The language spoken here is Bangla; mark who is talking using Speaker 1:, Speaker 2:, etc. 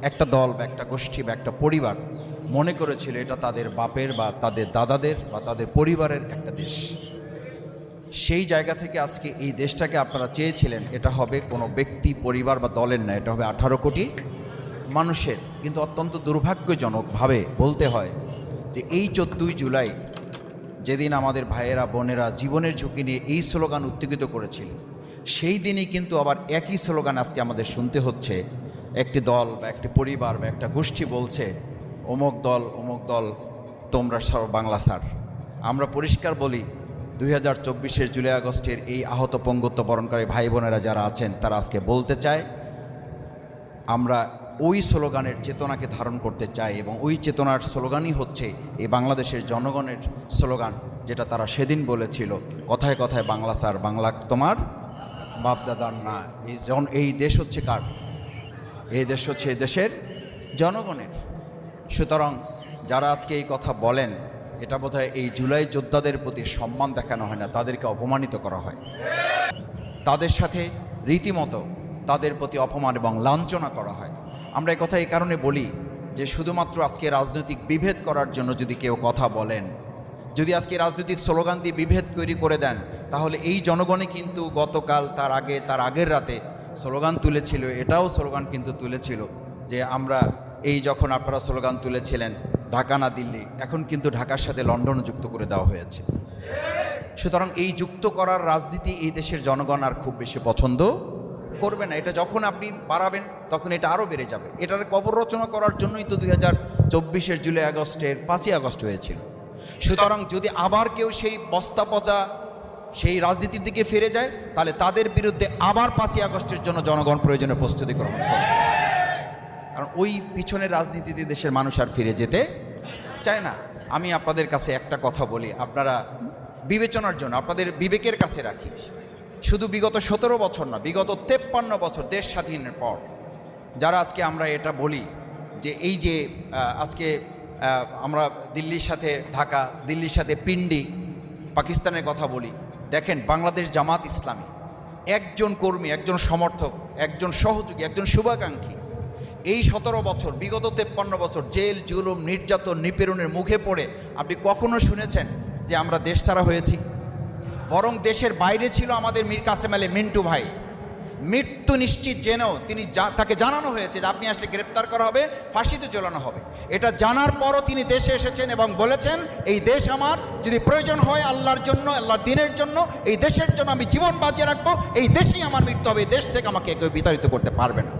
Speaker 1: একটা দল বা একটা গোষ্ঠী বা একটা পরিবার মনে করেছিল এটা তাদের বাপের বা তাদের দাদাদের বা তাদের পরিবারের একটা দেশ। সেই জায়গা থেকে আজকে এই দেশটাকে আপনারা চেয়েছিলেন এটা হবে কোনো ব্যক্তি, পরিবার বা দলের না, এটা হবে 18 কোটি মানুষের। কিন্তু অত্যন্ত দুর্ভাগ্যজনকভাবে বলতে হয় যে এই 14ই জুলাই যেদিন আমাদের ভাইয়েরা বোনেরা জীবনের ঝুঁকি নিয়ে এই স্লোগান উত্তেজিত করেছিল, সেই দিনই কিন্তু আবার একই স্লোগান আজকে আমাদের শুনতে হচ্ছে। একটি দল বা একটি পরিবার বা একটা গোষ্ঠী বলছে অমুক দল তোমরা সব বাংলা স্যার। আমরা পরিষ্কার বলি 2024-এর জুলাই আগস্টের এই আহত পঙ্গুত্ব বরণকারী ভাই বোনেরা যারা আছেন তারা আজকে বলতে চায় আমরা ওই স্লোগানের চেতনাকে ধারণ করতে চাই, এবং ওই চেতনার স্লোগানই হচ্ছে এই বাংলাদেশের জনগণের স্লোগান, যেটা তারা সেদিন বলেছিল কথায় কথায় বাংলা স্যার, বাংলা তোমার বাপদাদার না। এই দেশ হচ্ছে কার? এই দেশ হচ্ছে এই দেশের জনগণের। সুতরাং যারা আজকে এই কথা বলেন এটা বোধহয় এই জুলাই যোদ্ধাদের প্রতি সম্মান দেখানো হয় না, তাদেরকে অপমানিত করা হয়। তাদের সাথে রীতিমতো তাদের প্রতি অপমান এবং লাঞ্ছনা করা হয়। আমরা এই কথা এই কারণে বলি যে শুধুমাত্র আজকে রাজনৈতিক বিভেদ করার জন্য যদি কেউ কথা বলেন, যদি আজকে রাজনৈতিক স্লোগান দিয়ে বিভেদ তৈরি করে দেন, তাহলে এই জনগণই কিন্তু গতকাল তার আগের রাতে স্লোগান তুলেছিল। এটাও স্লোগান কিন্তু তুলেছিল যে আমরা এই যখন আপনারা স্লোগান তুলেছিলেন ঢাকা না দিল্লি, এখন কিন্তু ঢাকার সাথে লন্ডন যুক্ত করে দেওয়া হয়েছে। সুতরাং এই যুক্ত করার রাজনীতি এই দেশের জনগণ আর খুব বেশি পছন্দ করবে না। এটা যখন আপনি বাড়াবেন তখন এটা আরও বেড়ে যাবে। এটার কবর রচনা করার জন্যই তো 2024-এর জুলাই আগস্টের 5ই আগস্ট হয়েছিল। সুতরাং যদি আবার কেউ সেই বস্তা পচা সেই রাজনীতির দিকে ফিরে যায়, তাহলে তাদের বিরুদ্ধে আবার 5ই আগস্টের জন্য জনগণ প্রয়োজনীয় প্রস্তুতি গ্রহণ করবে। কারণ ওই পিছনের রাজনীতিতে দেশের মানুষ আর ফিরে যেতে চায় না। আমি আপনাদের কাছে একটা কথা বলি, আপনারা বিবেচনার জন্য আপনাদের বিবেকের কাছে রাখি। শুধু বিগত 17 বছর না, বিগত 53 বছর দেশ স্বাধীনের পর যারা আজকে আমরা এটা বলি যে এই যে আজকে আমরা দিল্লির সাথে ঢাকা, দিল্লির সাথে পিন্ডি, পাকিস্তানের কথা বলি, দেখেন বাংলাদেশ জামাত ইসলামী একজন কর্মী, একজন সমর্থক, একজন সহযোগী, একজন শুভাকাঙ্ক্ষী এই 17 বছর, বিগত 53 বছর জেল, জুলুম, নির্যাতন, নিপীড়নের মুখে পড়ে আপনি কখনো শুনেছেন যে আমরা দেশ ছাড়া হয়েছি? বরং দেশের বাইরে ছিল আমাদের মীর কাসেম আলী মিন্টু ভাই, মৃত্যু নিশ্চিত জেনেও তাকে জানানো হয়েছে যে আপনি আসলে গ্রেপ্তার করা হবে, ফাঁসিতে ঝোলানো হবে। এটা জানার পরও তিনি দেশে এসেছেন এবং বলেছেন এই দেশ আমার, যদি প্রয়োজন হয় আল্লাহর জন্য, আল্লাহর দিনের জন্য, এই দেশের জন্য আমি জীবন বাজিয়ে রাখবো, এই দেশেই আমার মৃত্যু হবে, এই দেশ থেকে আমাকে কেউ বিতাড়িত করতে পারবে না।